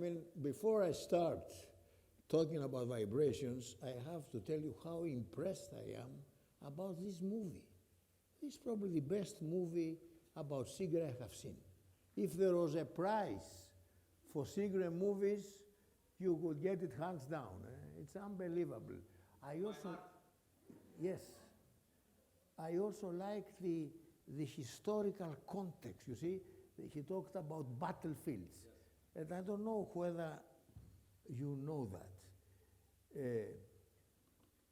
mean, before I start talking about vibrations, I have to tell you how impressed I am about this movie. This is probably the best movie about CIGRE I have seen. If there was a prize for CIGRE movies, you could get it hands down. It's unbelievable. I also, yes, I also like the historical context. You see, he talked about battlefields. Yes. And I don't know whether you know that.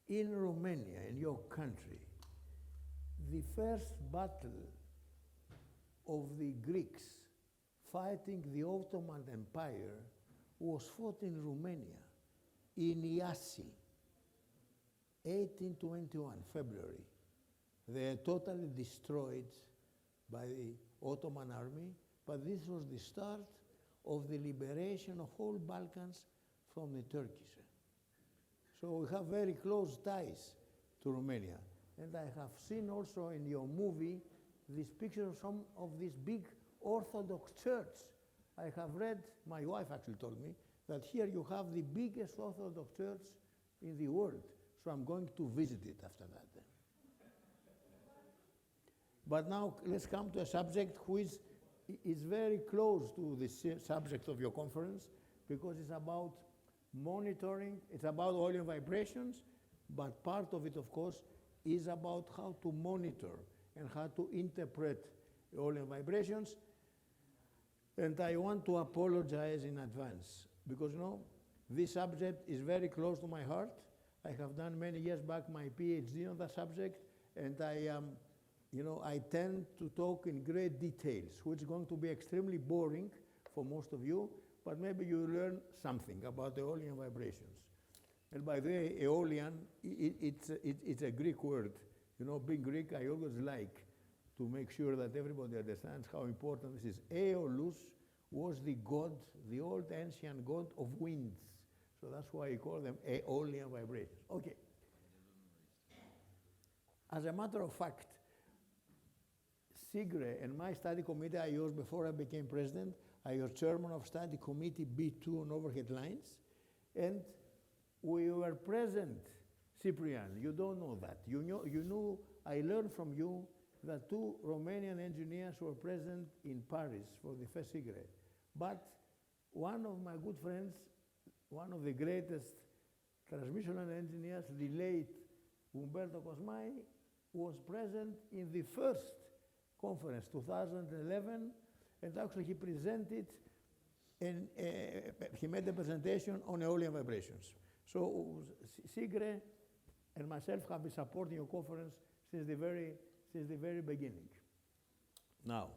In Romania, in your country, the first battle of the Greeks fighting the Ottoman Empire was fought in Romania, in Iasi, 1821, February. They are totally destroyed by the Ottoman army, but this was the start of the liberation of all Balkans from the Turkish. So we have very close ties to Romania. And I have seen also in your movie this picture of some of this big Orthodox church. I have read, my wife actually told me, that here you have the biggest Orthodox church in the world. So I'm going to visit it after that. But now let's come to a subject which is very close to the subject of your conference, because it's about monitoring, it's about audio vibrations, but part of it, of course, is about how to monitor and how to interpret audio vibrations. And I want to apologize in advance, because, you know, this subject is very close to my heart. I have done many years back my PhD on that subject, and I am, you know, I tend to talk in great details, which is going to be extremely boring for most of you, but maybe you learn something about aeolian vibrations. And by the way, aeolian, it's a Greek word. You know, being Greek, I always like to make sure that everybody understands how important this is. Aeolus was the god, the old ancient god of winds. So that's why I call them aeolian vibrations. Okay. As a matter of fact, CIGRE and my study committee I was, before I became president, I was chairman of study committee B2 on overhead lines, and we were present. Cyprian, you don't know that. You knew, I learned from you that 2 Romanian engineers were present in Paris for the first CIGRE. But one of my good friends, one of the greatest transmission line engineers, the late Umberto Cosmai, was present in the first conference, 2011, and actually he presented, and he made a presentation on aeolian vibrations. So CIGRE and myself have been supporting your conference since the very beginning. Now,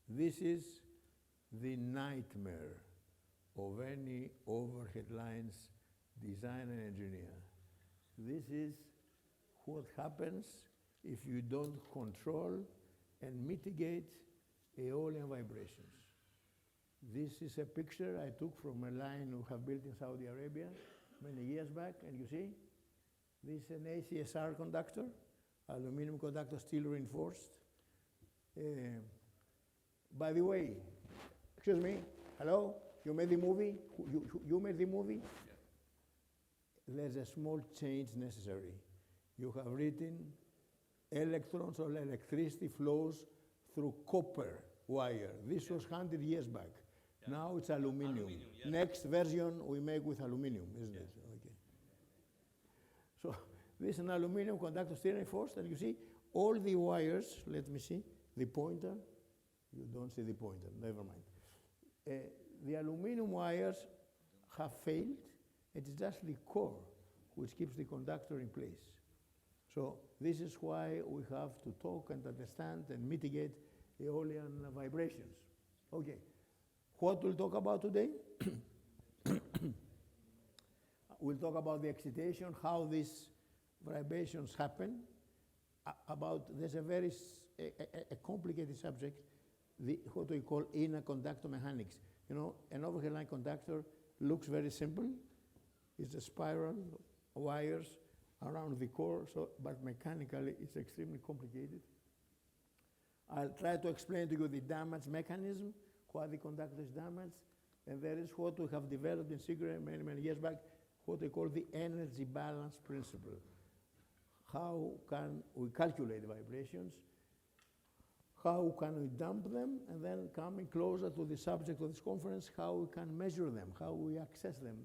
this is the nightmare of any overhead lines designer and engineer. This is what happens if you don't control and mitigate aeolian vibrations. This is a picture I took from a line we have built in Saudi Arabia many years back, and you see, this is an ACSR conductor, aluminum conductor, steel reinforced. By the way, excuse me, hello? You made the movie? You made the movie? Yeah. There's a small change necessary. You have written electrons or electricity flows through copper wire. This was 100 years back. Yeah. Now it's aluminum. Yes. Next version we make with aluminum, isn't it? Okay. So this is an aluminum conductor steel reinforced, and you see all the wires, let me see, the pointer, you don't see the pointer, never mind. The aluminum wires have failed. It is just the core which keeps the conductor in place. So this is why we have to talk and understand and mitigate aeolian vibrations. Okay, what we'll talk about today? We'll talk about the excitation, how these vibrations happen. There's a very complicated subject, what we call inner conductor mechanics. You know, an overhead line conductor looks very simple. It's a spiral, wires around the core, but mechanically it's extremely complicated. I'll try to explain to you the damage mechanism, why the conductor is damaged, And there is what we have developed in CIGRE many, many years back, what we call the energy balance principle. How can we calculate vibrations? How can we dump them? And then coming closer to the subject of this conference, how we can measure them, how we access them.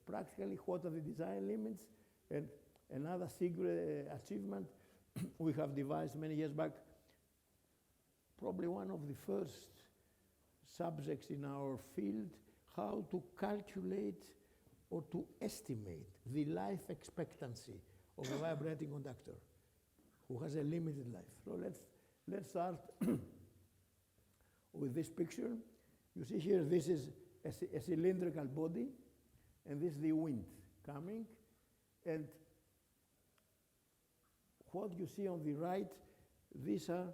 Practically, what are the design limits? And another CIGRE achievement we have devised many years back, probably one of the first subjects in our field, how to calculate or to estimate the life expectancy of a vibrating conductor who has a limited life. So let's start with this picture. You see here, this is a cylindrical body, and this is the wind coming. And what you see on the right, these are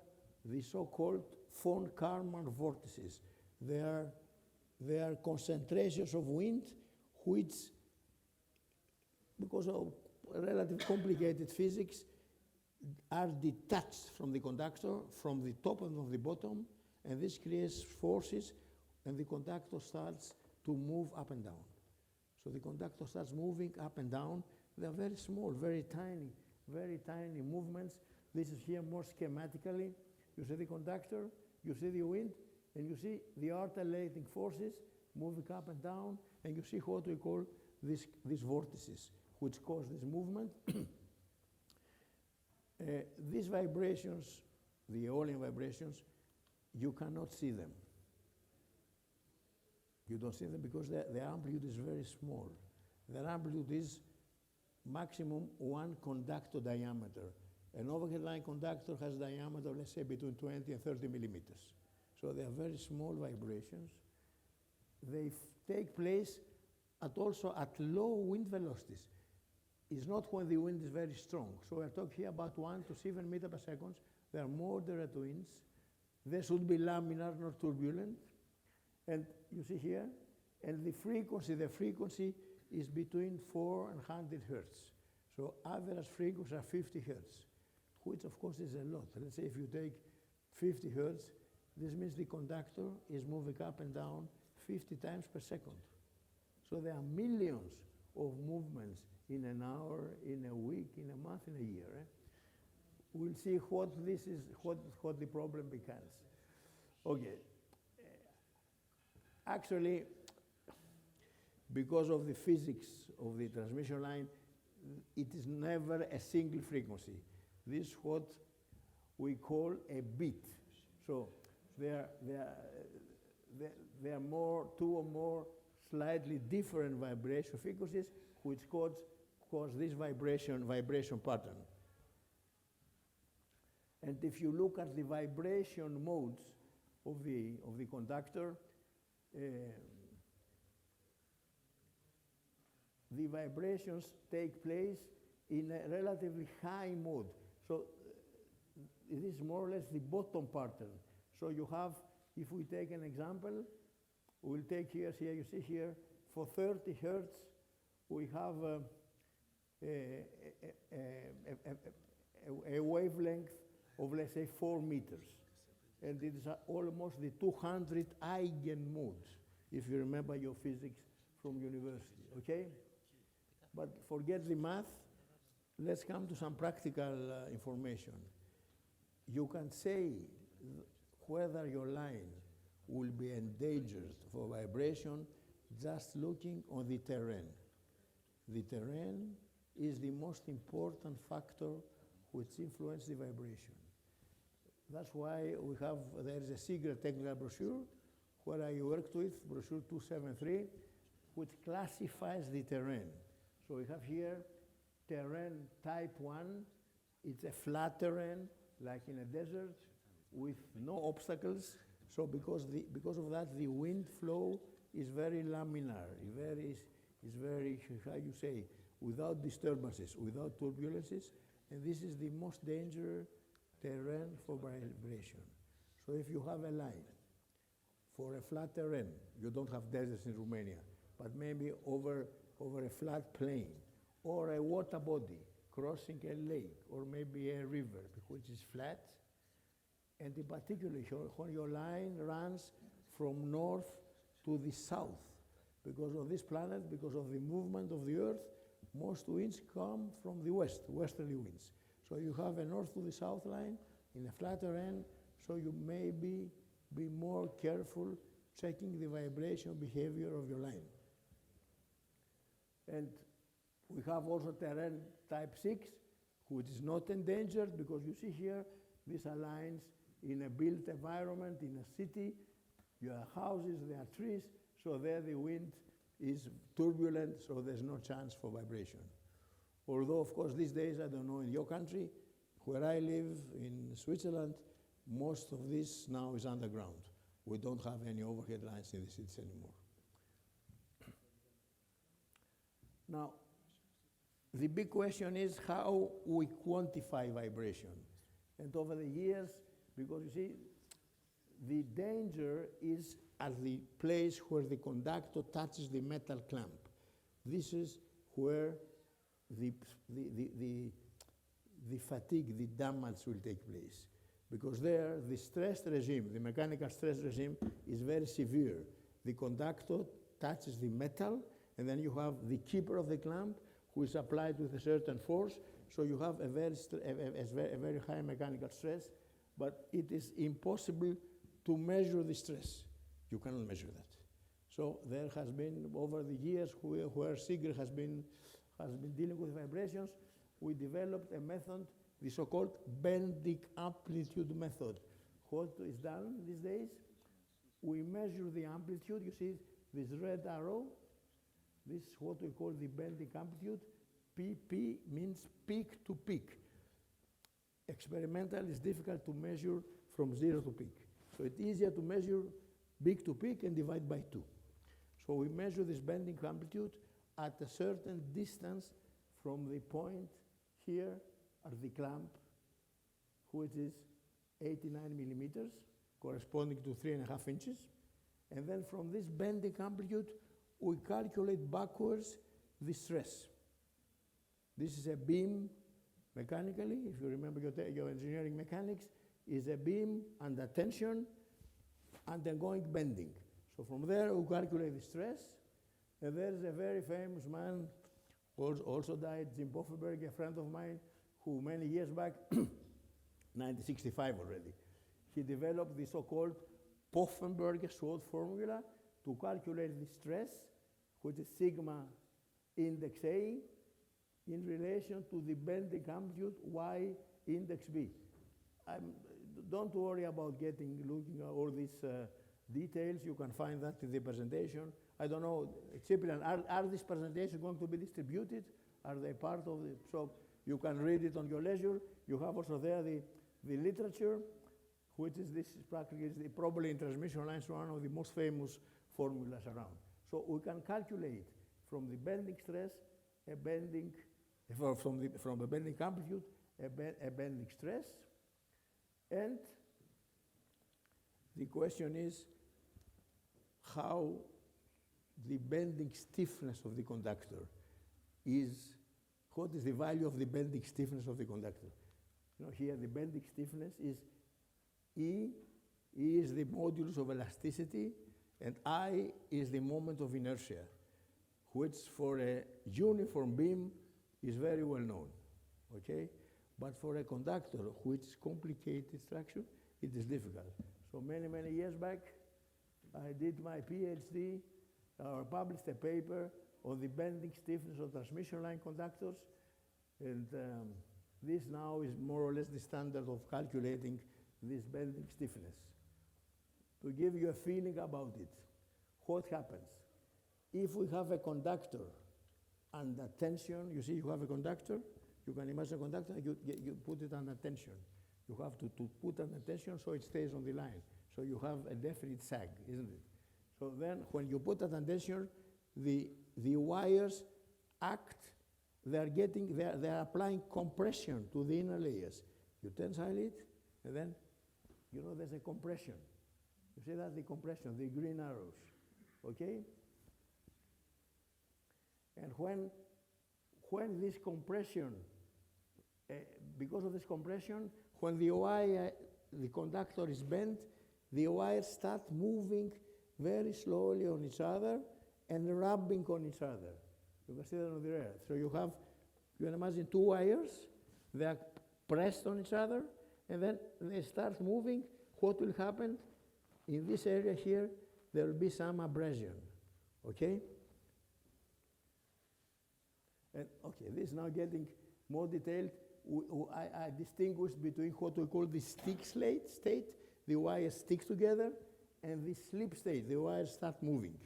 the so-called von Karman vortices. They are concentrations of wind which, because of relatively complicated physics, are detached from the conductor, from the top and of the bottom, and this creates forces, and the conductor starts to move up and down. So the conductor starts moving up and down. They are very small, very tiny movements. This is here more schematically. You see the conductor, you see the wind, and you see the alternating forces moving up and down, and you see what we call these vortices, which cause this movement. These vibrations, the Aeolian vibrations, you cannot see them. You don't see them because the amplitude is very small. Their amplitude is maximum 1 conductor diameter. An overhead line conductor has diameter, let's say, between 20 and 30 millimeters. So they are very small vibrations. They take place also at low wind velocities. It's not when the wind is very strong. So we're talking here about 1 to 7 meters per second. They are moderate winds. They should be laminar, not turbulent. And you see here, and the frequency is between 4 and 100 hertz. So average frequency are 50 hertz, which of course is a lot. Let's say if you take 50 hertz, this means the conductor is moving up and down 50 times per second. So there are millions of movements in an hour, in a week, in a month, in a year. We'll see what this is, what the problem becomes. Okay. Actually, because of the physics of the transmission line, it is never a single frequency. This is what we call a beat. So there are more, 2 or more slightly different vibration frequencies which cause this vibration pattern. And if you look at the vibration modes of the conductor, the vibrations take place in a relatively high mode. So it is more or less the bottom pattern. So you have, if we take an example, we'll take here, you see here, for 30 hertz, we have a wavelength of, let's say, 4 meters. And it is almost the 200 eigenmodes, if you remember your physics from university, okay? But forget the math. Let's come to some practical information. You can say whether your line will be endangered for vibration just looking on the terrain. The terrain is the most important factor which influences the vibration. That's why there is a CIGRE technical brochure where I worked with, brochure 273, which classifies the terrain. So we have here terrain type 1. It's a flat terrain, like in a desert, with no obstacles. So because of that, the wind flow is very laminar, is very, how you say, without disturbances, without turbulences, and this is the most dangerous terrain for vibration. So if you have a line for a flat terrain, you don't have deserts in Romania, but maybe over a flat plain, or a water body crossing a lake, or maybe a river, which is flat, and in particular, when your line runs from north to the south. Because of this planet, because of the movement of the Earth, most winds come from the west, westerly winds. So you have a north to the south line in a flatter end, so you may be more careful checking the vibration behavior of your line. And we have also terrain type 6, which is not endangered, because you see here, this aligns in a built environment, in a city. You have houses, there are trees, so there the wind is turbulent, so there's no chance for vibration. Although, of course, these days, I don't know in your country, where I live in Switzerland, most of this now is underground. We don't have any overhead lines in the cities anymore. Now, the big question is how we quantify vibration. And over the years, because you see, the danger is at the place where the conductor touches the metal clamp. This is where the fatigue, the damage will take place. Because there, the stress regime, the mechanical stress regime is very severe. The conductor touches the metal, and then you have the keeper of the clamp, who is applied with a certain force, so you have a very high mechanical stress, but it is impossible to measure the stress. You cannot measure that. So there has been, over the years, where CIGRE has been dealing with vibrations, we developed a method, the so-called bending amplitude method. What is done these days? We measure the amplitude. You see this red arrow. This is what we call the bending amplitude. PP means peak to peak. Experimental is difficult to measure from 0 to peak. So it's easier to measure peak to peak and divide by 2. So we measure this bending amplitude at a certain distance from the point here at the clamp, which is 89 millimeters, corresponding to 3.5 inches. And then from this bending amplitude, we calculate backwards the stress. This is a beam mechanically, if you remember your engineering mechanics, is a beam under tension, undergoing bending. So from there, we calculate the stress. And there is a very famous man, also died, Jim Pofferberg, a friend of mine, who many years back, 1965 already, he developed the so-called Pofferberg-Sword formula to calculate the stress, which is sigma index A, in relation to the bending amplitude Y index B. Don't worry about looking at all these details. You can find that in the presentation. I don't know, Cyprian, are these presentations going to be distributed? Are they part of the, so you can read it on your leisure. You have also there the literature, which is this practically is probably in transmission lines one of the most famous formulas around. So we can calculate from the bending stress a bending, from the bending amplitude a bending stress. And the question is how the bending stiffness of the conductor is, what is the value of the bending stiffness of the conductor? You know, here the bending stiffness is E. E is the modulus of elasticity, and I is the moment of inertia, which for a uniform beam is very well known, okay? But for a conductor, which is complicated structure, it is difficult. So many, many years back, I did my PhD, published a paper on the bending stiffness of transmission line conductors, and this now is more or less the standard of calculating this bending stiffness. To give you a feeling about it, what happens? If we have a conductor under tension, you see you have a conductor, you can imagine a conductor, you put it under tension. You have to put under tension so it stays on the line. So you have a definite sag, isn't it? So then when you put it under tension, the wires act, they're applying compression to the inner layers. You tensile it, and then, you know, there's a compression. You see that, the compression, the green arrows, okay? And when this compression, because of this compression, when the wire, the conductor is bent, the wires start moving very slowly on each other and rubbing on each other. You can see that on the rear. So you can imagine two wires, they are pressed on each other, and then they start moving. What will happen? In this area here, there will be some abrasion, okay? And okay, this is now getting more detailed. I distinguish between what we call the stick state, the wires stick together, and the slip state, the wires start moving.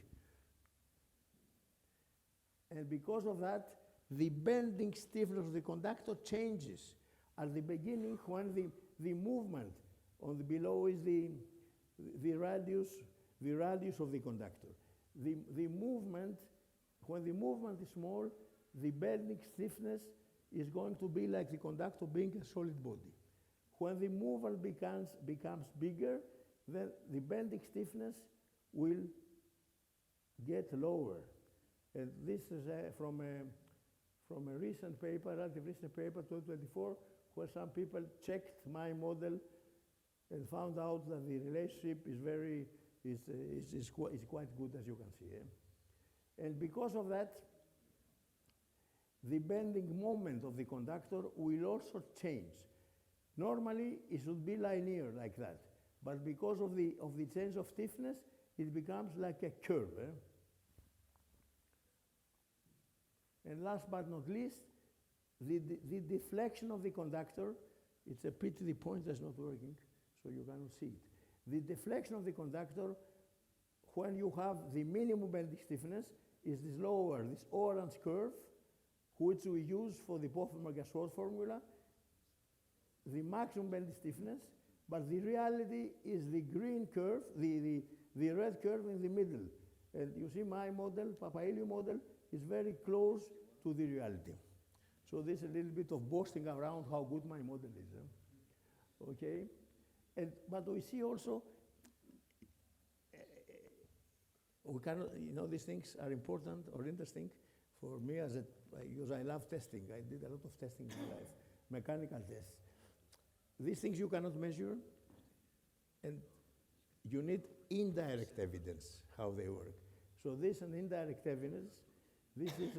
And because of that, the bending stiffness of the conductor changes. At the beginning, when the movement on the below is the radius of the conductor. The movement, when the movement is small, the bending stiffness is going to be like the conductor being a solid body. When the movement becomes bigger, then the bending stiffness will get lower. And this is from a recent paper, relatively recent paper, 2024, where some people checked my model and found out that the relationship is quite good, as you can see. And because of that, the bending moment of the conductor will also change. Normally, it should be linear like that, but because of the change of stiffness, it becomes like a curve. And last but not least, the deflection of the conductor, it's a pity the pointer is not working, so you cannot see it. The deflection of the conductor, when you have the minimum bending stiffness, is this lower, this orange curve, which we use for the Pofferman-Gasworth formula, the maximum bending stiffness, but the reality is the green curve, the red curve in the middle. And you see my model, Papailiou model, is very close to the reality. So this is a little bit of boasting around how good my model is. Okay? But we see also, we cannot, these things are important or interesting for me because I love testing. I did a lot of testing in my life, mechanical tests. These things you cannot measure, and you need indirect evidence how they work. So this is an indirect evidence. This is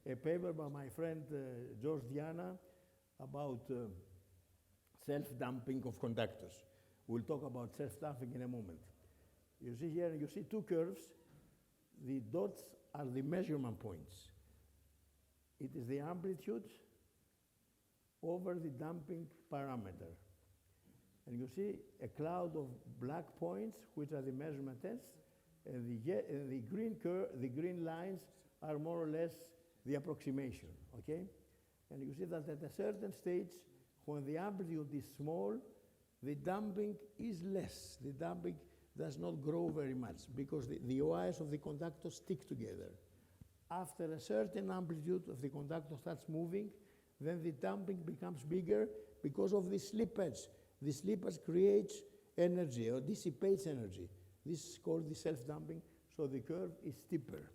a paper by my friend George Diana about self-damping of conductors. We'll talk about self-damping in a moment. You see here, you see two curves. The dots are the measurement points. It is the amplitude over the damping parameter. And you see a cloud of black points, which are the measurement tests, and the green lines are more or less the approximation, okay? And you see that at a certain stage, when the amplitude is small, the damping is less. The damping does not grow very much because the wires of the conductor stick together. After a certain amplitude of the conductor starts moving, then the damping becomes bigger because of the slippage. The slippage creates energy or dissipates energy. This is called the self-damping, so the curve is steeper.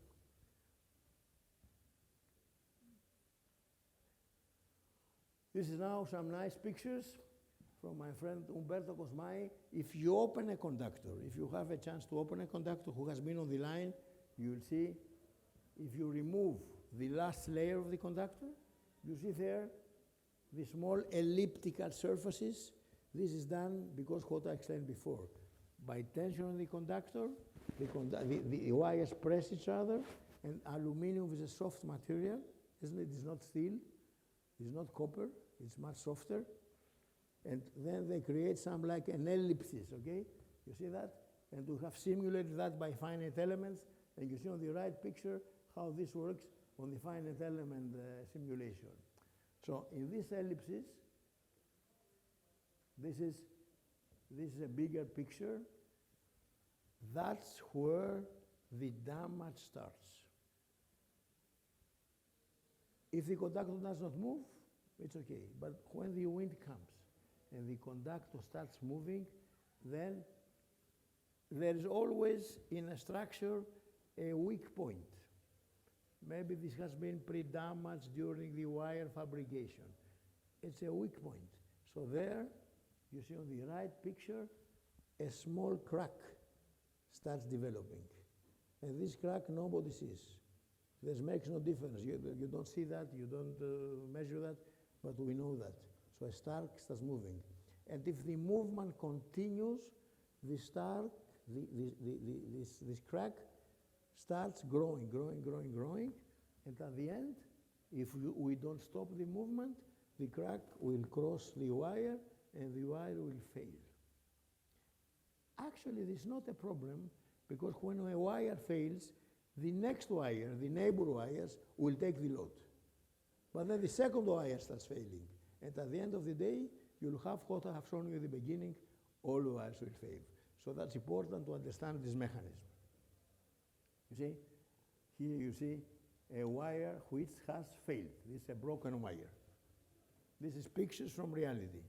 This is now some nice pictures from my friend Umberto Cosmai. If you open a conductor, if you have a chance to open a conductor who has been on the line, you will see if you remove the last layer of the conductor, you see there the small elliptical surfaces. This is done because what I explained before. By tension on the conductor, the wires press each other, and aluminum is a soft material, isn't it? It's not steel, it's not copper, it's much softer. And then they create some like an ellipsis, okay? You see that? And we have simulated that by finite elements, and you see on the right picture how this works on the finite element simulation. So in this ellipsis, this is a bigger picture. That's where the damage starts. If the conductor does not move, it's okay. But when the wind comes and the conductor starts moving, then there is always in a structure a weak point. Maybe this has been pre-damaged during the wire fabrication. It's a weak point. So there, you see on the right picture, a small crack starts developing. And this crack nobody sees. This makes no difference. You don't see that, you don't measure that, but we know that. So a star starts moving. And if the movement continues, this crack starts growing. And at the end, if we don't stop the movement, the crack will cross the wire and the wire will fail. Actually, this is not a problem, because when a wire fails, the next wire, the neighbor wires, will take the load. But then the second wire starts failing. And at the end of the day, you'll have what I have shown you at the beginning, all the wires will fail. So that's important to understand this mechanism. You see, here you see a wire which has failed. This is a broken wire. This is pictures from reality.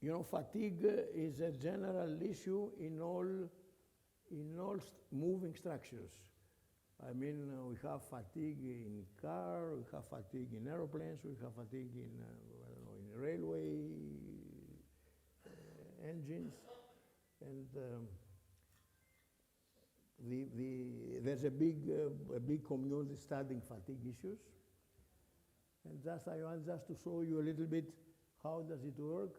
You know, fatigue is a general issue in all moving structures. I mean, we have fatigue in car, we have fatigue in aeroplanes, we have fatigue in, I don't know, in railway engines. And there's a big community studying fatigue issues. And I want just to show you a little bit how does it work.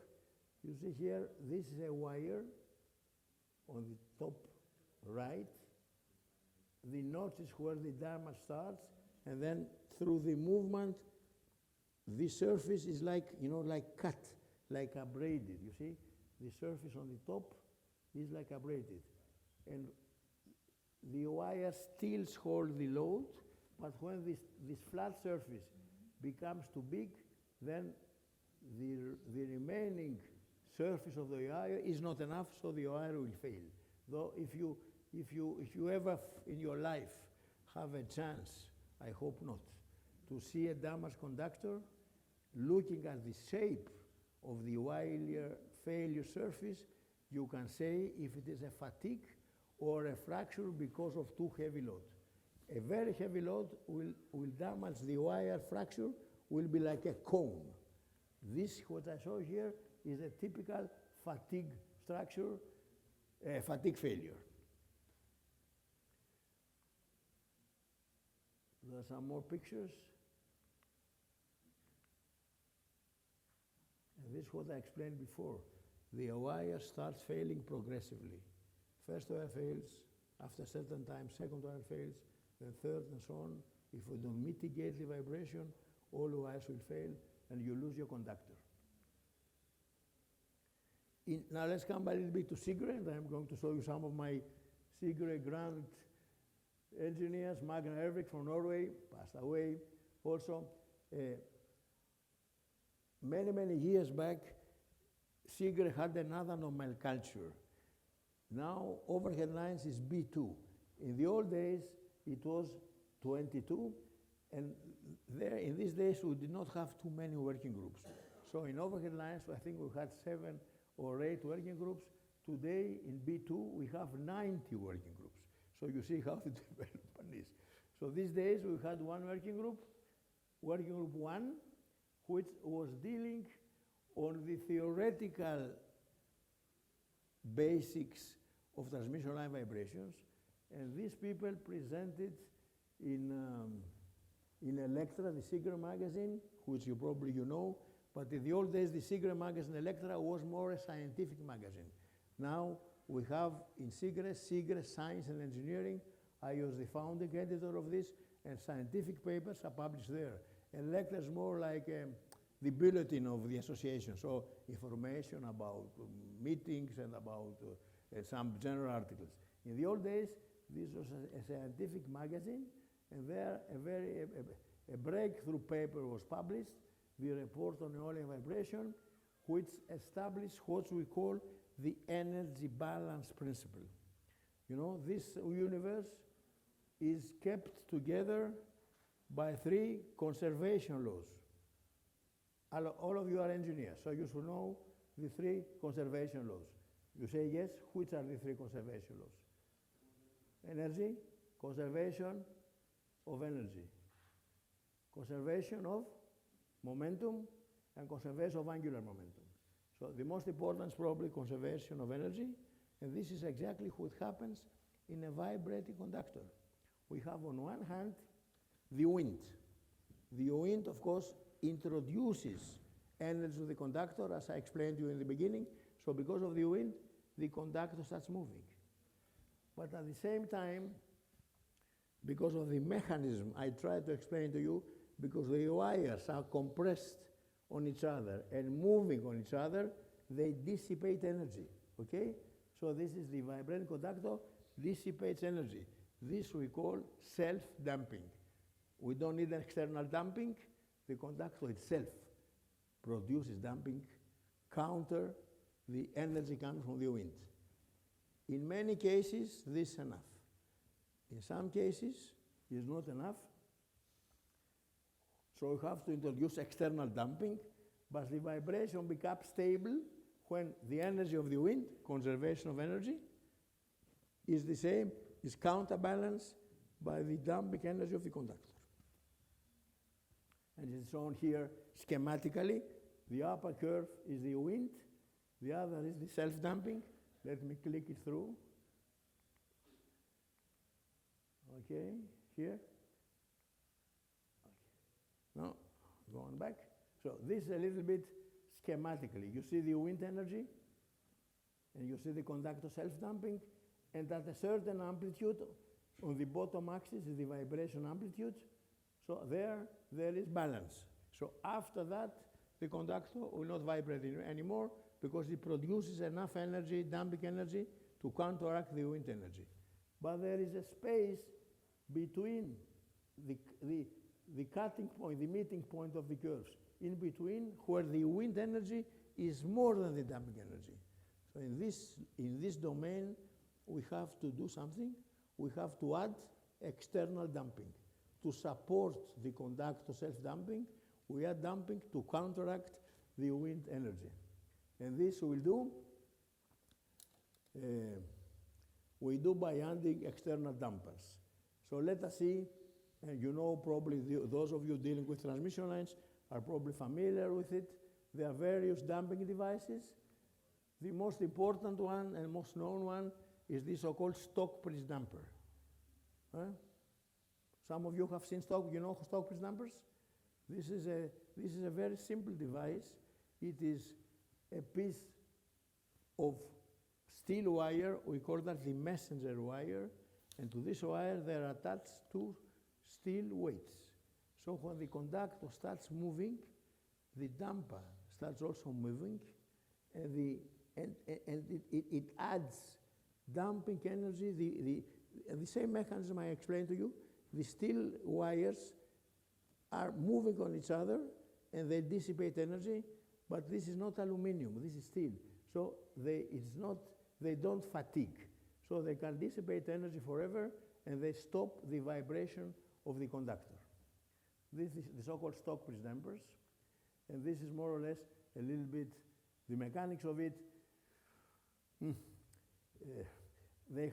You see here, this is a wire on the top right. The notch is where the damage starts, and then through the movement, the surface is like, you know, like cut, like abraded. You see, the surface on the top is like abraded. And the wire still holds the load, but when this flat surface becomes too big, then the remaining surface of the wire is not enough, so the wire will fail. Though if you ever in your life have a chance, I hope not, to see a damaged conductor, looking at the shape of the wire failure surface, you can say if it is a fatigue or a fracture because of too heavy load. A very heavy load will damage the wire. Fracture will be like a cone. This, what I show here, is a typical fatigue structure, fatigue failure. There are some more pictures. And this is what I explained before. The wire starts failing progressively. First wire fails, after a certain time, second wire fails, then third, and so on. If we don't mitigate the vibration, all the wires will fail, and you lose your conductor. Now let's come back a little bit to CIGRE, and I'm going to show you some of my CIGRE grant engineers. Magna Ervik from Norway, passed away also. Many years back, CIGRE had another nomenclature. Now overhead lines is B2. In the old days, it was 22, and there in these days we did not have too many working groups. So in overhead lines, I think we had 7 or 8 working groups. Today in B2 we have 90 working groups. So you see how the development is. So these days we had one working group 1, which was dealing on the theoretical basics of transmission line vibrations, and these people presented in Electra, the CIGRE magazine, which you probably know, but in the old days the CIGRE magazine Electra was more a scientific magazine. Now we have in CIGRE Science and Engineering. I was the founding editor of this, and scientific papers are published there. Electra is more like the bulletin of the association, so information about meetings and about some general articles. In the old days, this was a scientific magazine, and there a breakthrough paper was published, the report on Aeolian vibration, which established what we call the energy balance principle. You know, this universe is kept together by 3 conservation laws. All of you are engineers, so you should know the 3 conservation laws. You say yes, which are the 3 conservation laws? Energy, conservation of energy, conservation of momentum, and conservation of angular momentum. So the most important is probably conservation of energy, and this is exactly what happens in a vibrating conductor. We have on one hand the wind. The wind, of course, introduces energy to the conductor, as I explained to you in the beginning. So because of the wind, the conductor starts moving. But at the same time, because of the mechanism I tried to explain to you, because the wires are compressed on each other and moving on each other, they dissipate energy, okay? So this is the vibrating conductor, dissipates energy. This we call self-damping. We don't need an external damping. The conductor itself produces damping, counter the energy coming from the wind. In many cases, this is enough. In some cases, it's not enough. So we have to introduce external damping, but the vibration becomes stable when the energy of the wind, conservation of energy, is the same, is counterbalanced by the damping energy of the conductor. And it's shown here schematically. The upper curve is the wind, the other is the self-damping. Let me click it through. Okay, here. Okay. Now, go on back. So this is a little bit schematically. You see the wind energy, and you see the conductor self-damping, and at a certain amplitude, on the bottom axis is the vibration amplitude. So there is balance. So after that, the conductor will not vibrate anymore because it produces enough energy, damping energy, to counteract the wind energy. But there is a space between the cutting point, the meeting point of the curves, in between where the wind energy is more than the damping energy. So in this domain, we have to do something. We have to add external damping. To support the conductor self-damping, we add damping to counteract the wind energy. And this we do by adding external dampers. So let us see, and you know probably those of you dealing with transmission lines are probably familiar with it. There are various damping devices. The most important one and most known one is the so-called stock-bridge damper. Some of you have seen you know stock-bridge dampers? This is a very simple device. It is a piece of steel wire. We call that the messenger wire. And to this wire, there are attached two steel weights. So when the conductor starts moving, the damper starts also moving, and it adds damping energy. The same mechanism I explained to you. The steel wires are moving on each other, and they dissipate energy. But this is not aluminum. This is steel. So they don't fatigue. So they can dissipate energy forever, and they stop the vibration of the conductor. This is the so-called stock-bridge dampers, and this is more or less a little bit the mechanics of it. They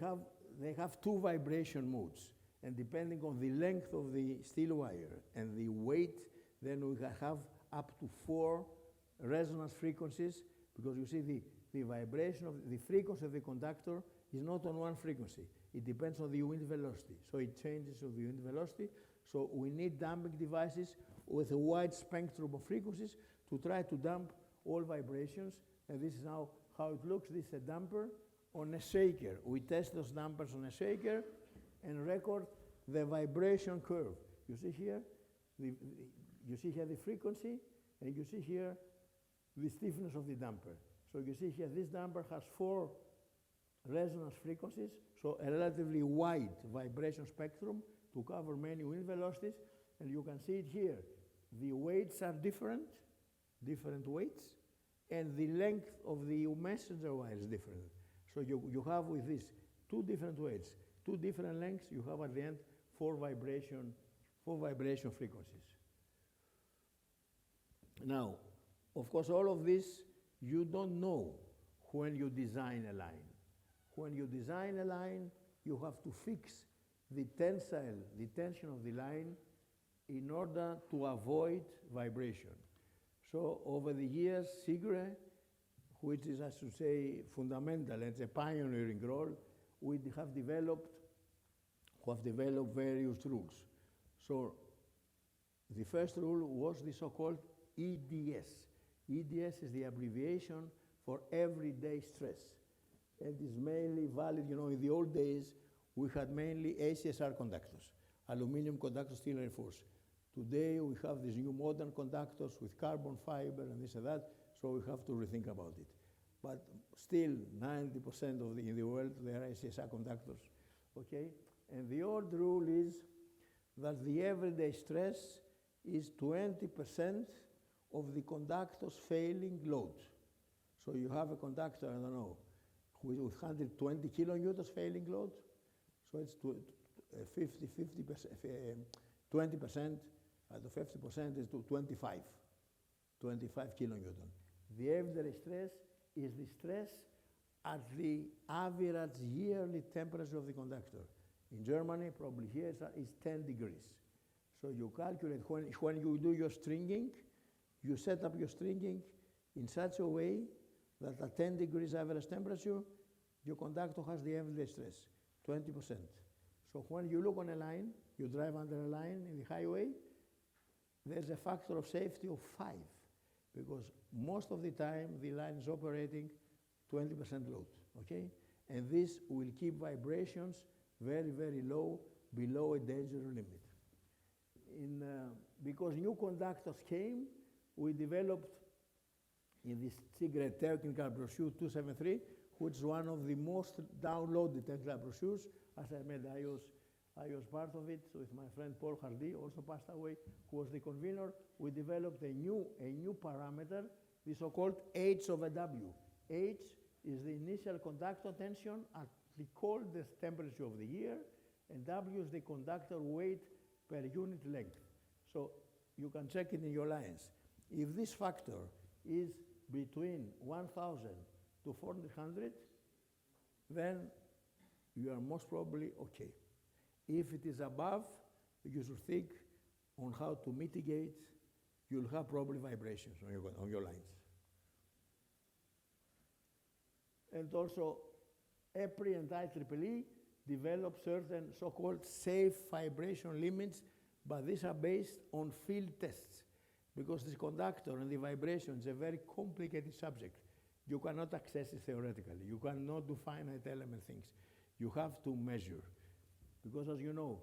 have two vibration modes, and depending on the length of the steel wire and the weight, then we have up to 4 resonance frequencies, because you see the vibration of the frequency of the conductor is not on one frequency. It depends on the wind velocity. So it changes with the wind velocity. So we need damping devices with a wide spectrum of frequencies to try to damp all vibrations. And this is now how it looks. This is a damper on a shaker. We test those dampers on a shaker and record the vibration curve. You see here, the frequency, and you see here the stiffness of the damper. So you see here, this damper has 4 resonance frequencies, so a relatively wide vibration spectrum to cover many wind velocities, and you can see it here. The weights are different weights, and the length of the messenger wire is different. So you have with this 2 different weights, 2 different lengths, you have at the end 4 vibration frequencies. Now, of course, all of this you don't know when you design a line. When you design a line, you have to fix the tension of the line in order to avoid vibration. So over the years, CIGRE, which is, I should say, fundamental, it's a pioneering role, we have developed various rules. So the first rule was the so-called EDS. EDS is the abbreviation for everyday stress. And is mainly valid, in the old days, we had mainly ACSR conductors, aluminum conductor, steel reinforced. Today, we have these new modern conductors with carbon fiber and this and that, so we have to rethink about it. But still, 90% in the world, they are ACSR conductors, okay? And the old rule is that the everyday stress is 20% of the conductor's failing load. So you have a conductor, I don't know, with 120 kilonewtons failing load, so it's 20% out of 50% is to 25 kilonewton. The everyday stress is the stress at the average yearly temperature of the conductor. In Germany, probably here, is 10 degrees. So you calculate when you do your stringing, you set up your stringing in such a way that at 10 degrees average temperature, your conductor has the everyday stress, 20%. So when you look on a line, you drive under a line in the highway, there's a factor of safety of 5, because most of the time the line is operating 20% load, okay? And this will keep vibrations very, very low, below a danger limit. Because new conductors came, we developed in this CIGRE technical brochure 273, which is one of the most downloaded technical brochures. As I made, I was part of it with my friend Paul Hardy, also passed away, who was the convener. We developed a new parameter, the so-called H over W. H is the initial conductor tension at the coldest temperature of the year, and W is the conductor weight per unit length. So you can check it in your lines. If this factor is between 1,000 to 400, then you are most probably okay. If it is above, you should think on how to mitigate. You'll have probably vibrations on your lines. And also, EPRI and IEEE develop certain so-called safe vibration limits, but these are based on field tests, because this conductor and the vibration is a very complicated subject. You cannot access it theoretically. You cannot do finite element things. You have to measure. Because as you know,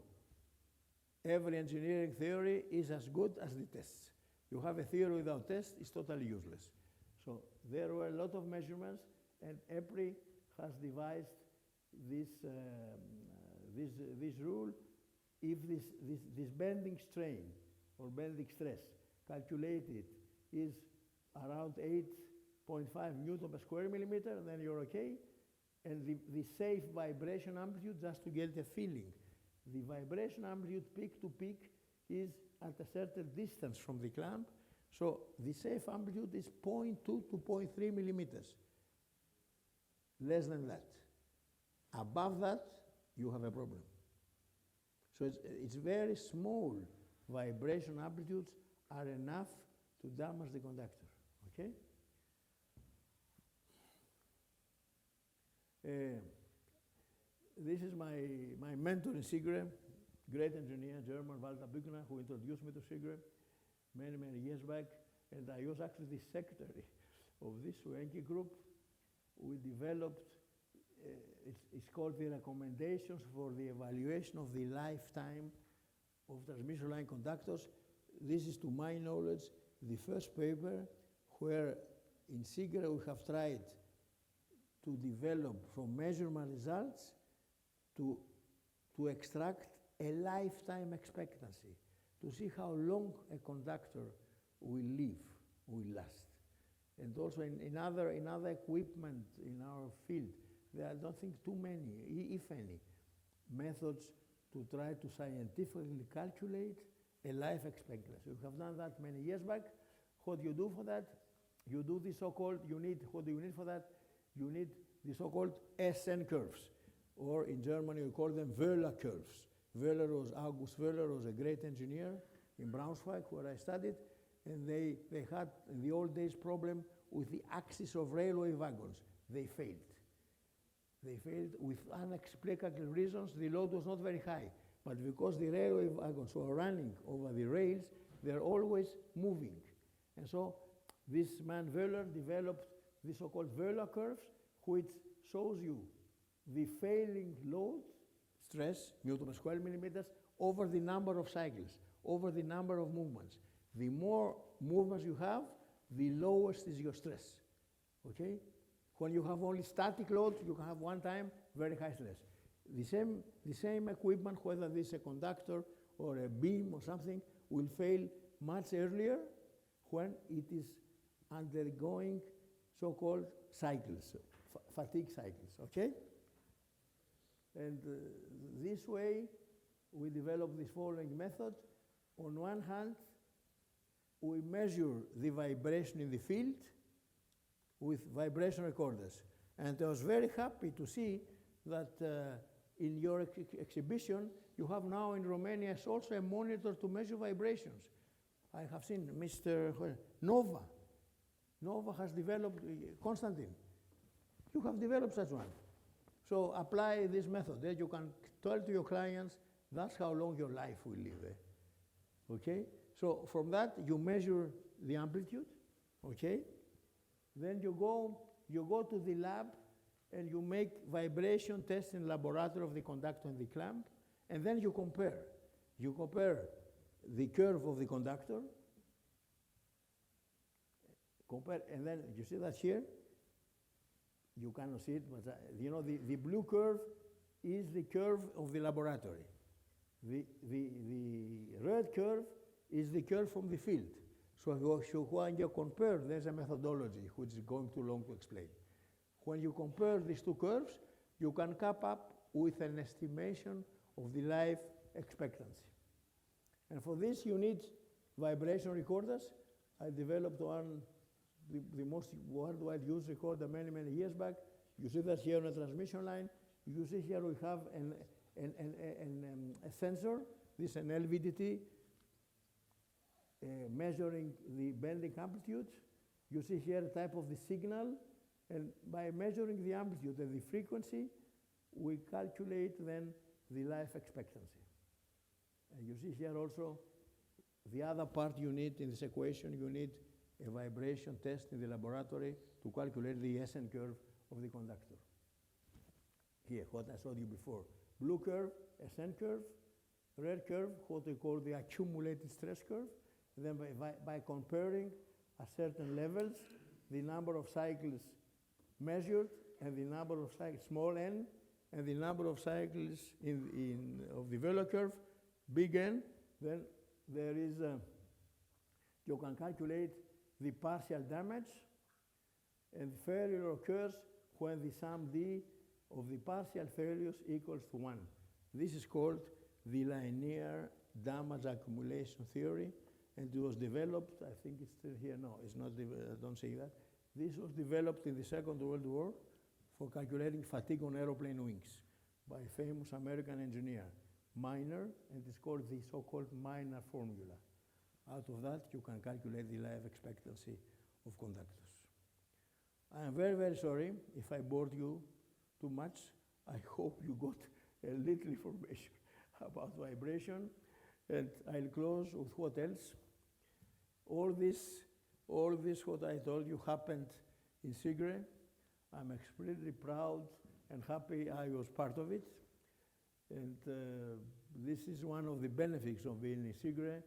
every engineering theory is as good as the tests. You have a theory without tests, it's totally useless. So there were a lot of measurements, and EPRI has devised this rule. If this bending strain or bending stress calculated is around 8.5 Newton per square millimeter, then you're okay. And the safe vibration amplitude, just to get a feeling, the vibration amplitude peak to peak is at a certain distance from the clamp. So the safe amplitude is 0.2 to 0.3 millimeters, less than that. Above that, you have a problem. So it's very small vibration amplitudes are enough to damage the conductor, okay? This is my mentor in CIGRE, great engineer, German, Walter Büchner, who introduced me to CIGRE many, many years back. And I was actually the secretary of this Wenke group. We developed, it's called the Recommendations for the Evaluation of the Lifetime of Transmission Line Conductors. This is, to my knowledge, the first paper where in CIGRE we have tried to develop from measurement results to extract a lifetime expectancy, to see how long a conductor will live, will last. And also in other equipment in our field, there are, I don't think, too many, if any, methods to try to scientifically calculate a life expectancy. We have done that many years back. What do you do for that? You do the so-called, what do you need for that? You need the so-called SN curves, or in Germany we call them Wöhler curves. August Wöhler was a great engineer in Braunschweig, where I studied, and they had in the old days problem with the axis of railway wagons. They failed. They failed with unexplicable reasons. The load was not very high, but because the railway wagons were running over the rails, they're always moving. And so this man Wöhler developed the so-called Wöhler curves, which shows you the failing load, stress, Newton per square millimeters, over the number of cycles, over the number of movements. The more movements you have, the lowest is your stress, okay? When you have only static load, you can have one time very high stress. The same equipment, whether this is a conductor or a beam or something, will fail much earlier when it is undergoing so-called cycles, fatigue cycles, okay? And this way, we develop this following method. On one hand, we measure the vibration in the field with vibration recorders. And I was very happy to see that in your exhibition, you have now in Romania also a monitor to measure vibrations. I have seen Mr. Nova. Nova has developed, Konstantin, you have developed such one. So apply this method. Then you can tell to your clients, that's how long your life will live. Okay? So from that, you measure the amplitude, okay? Then you go to the lab and you make vibration tests in the laboratory of the conductor and the clamp, and then you compare. You compare the curve of the conductor, and then you see that here? You cannot see it, but you know the blue curve is the curve of the laboratory. The red curve is the curve from the field. So when you compare, there's a methodology which is going too long to explain. When you compare these two curves, you can come up with an estimation of the life expectancy. And for this, you need vibration recorders. I developed one, the most worldwide used recorder many, many years back. You see that here on a transmission line. You see here we have a sensor. This is an LVDT measuring the bending amplitude. You see here a type of the signal. And by measuring the amplitude and the frequency, we calculate then the life expectancy. And you see here also the other part you need in this equation, you need a vibration test in the laboratory to calculate the SN curve of the conductor. Here, what I showed you before. Blue curve, SN curve, red curve, what we call the accumulated stress curve. And then by comparing at certain levels, the number of cycles measured and the number of cycles, small n, and the number of cycles of the Wöhler curve, big N, then there is, you can calculate the partial damage, and failure occurs when the sum D of the partial failures equals to 1. This is called the linear damage accumulation theory, and it was developed, I think it's still here, no, it's not, don't say that. This was developed in the Second World War for calculating fatigue on aeroplane wings by a famous American engineer, Miner, and it's called the so-called Miner formula. Out of that, you can calculate the life expectancy of conductors. I am very, very sorry if I bored you too much. I hope you got a little information about vibration. And I'll close with what else. All this what I told you happened in CIGRE. I'm extremely proud and happy I was part of it. And this is one of the benefits of being in CIGRE.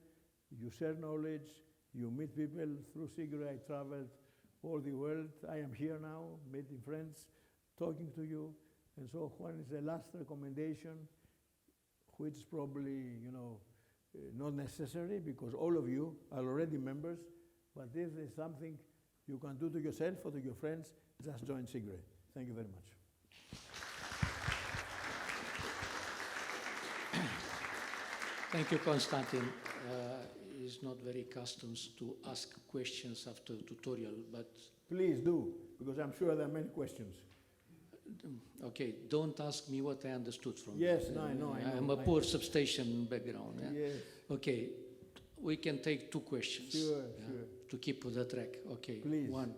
You share knowledge, you meet people. Through CIGRE, I traveled all the world. I am here now, meeting friends, talking to you. And so one is the last recommendation, which is probably, not necessary because all of you are already members, but if there's something you can do to yourself or to your friends, just join CIGRE. Thank you very much. Thank you, Konstantin. It's not very accustomed to ask questions after tutorial, but... Please do, because I'm sure there are many questions. Okay, don't ask me what I understood from Yes, it. no, I know. I'm a poor substation background. Yeah? Yes. Okay, we can take two questions. Sure, yeah, sure. To keep the track. Okay, Please. one.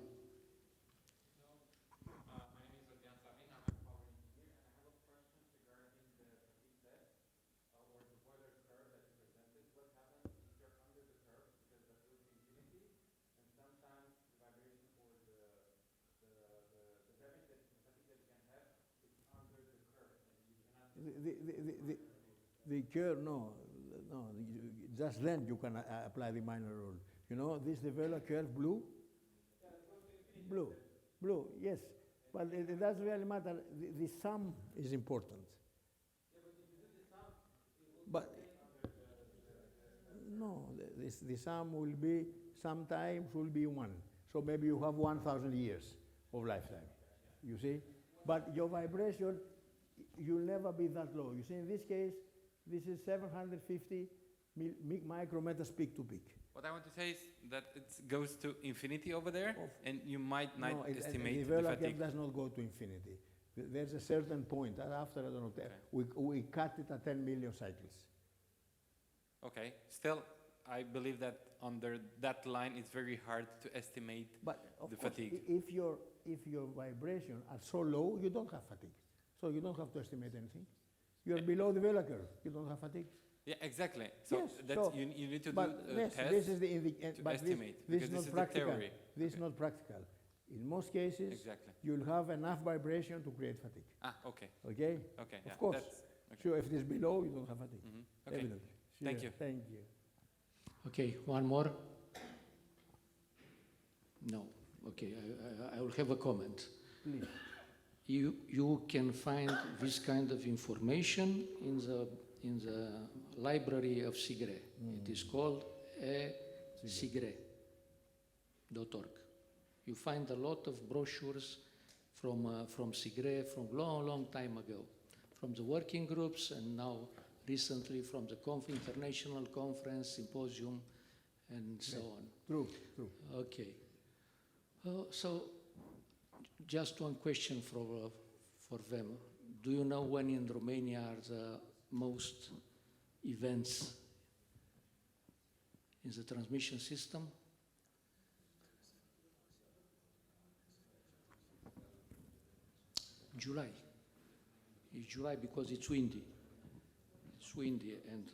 The curve, no, just then you can apply the minor rule. You know, this developed curve blue? Blue, yes. But it doesn't really matter. The sum is important. But no, the sum will be, sometimes will be 1. So maybe you have 1,000 years of lifetime, you see? But your vibration, you'll never be that low. You see, in this case, this is 750 micrometers peak to peak. What I want to say is that it goes to infinity over there, and you might not estimate the the Vela fatigue. does not go to infinity. There's a certain point, and after, I don't know, we cut it at 10 million cycles. Okay, still, I believe that under that line, it's very hard to estimate the fatigue. If your vibration are so low, you don't have fatigue. So you don't have to estimate anything. You're below the Vela curve. You don't have fatigue. Yeah, exactly. So Yes, that's, so- you need to do But a yes, test this is the to estimate, this because is this not is the practical. theory. This is not practical. In most cases, Exactly. you'll have enough vibration to create fatigue. Ah, okay. Okay? Okay, yeah. Of course. That's, okay. So if it is below, you don't have fatigue. Okay. Evidently. Thank Sure. you. Thank you. Okay, one more? No. Okay, I will have a comment. Please. You can find this kind of information in the library of CIGRE. It is called CIGRE.org. You find a lot of brochures from CIGRE from long time ago, from the working groups, and now recently from the international conference, symposium, and so on. True, true. Okay. So, just one question for them. Do you know when in Romania are the most events in the transmission system? July. It's July because it's windy. It's windy, and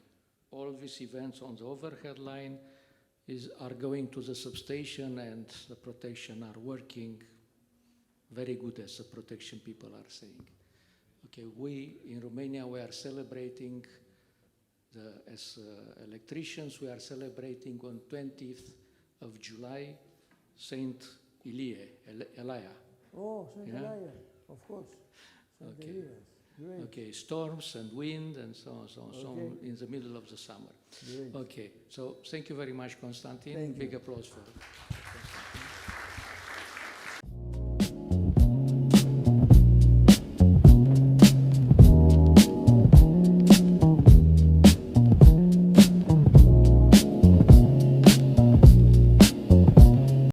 all these events on the overhead line are going to the substation, and the protection are working very good, as the protection people are saying. Okay, we in Romania, we are celebrating, as electricians, we are celebrating on 20th of July, Saint Elia. Oh, Saint Yeah? Elia, of course. Saint Okay. Elias. Great. Okay, storms and wind and so on, Okay. in the middle of the summer. Great. Okay, so thank you very much, Konstantin. Thank you. Big applause for it.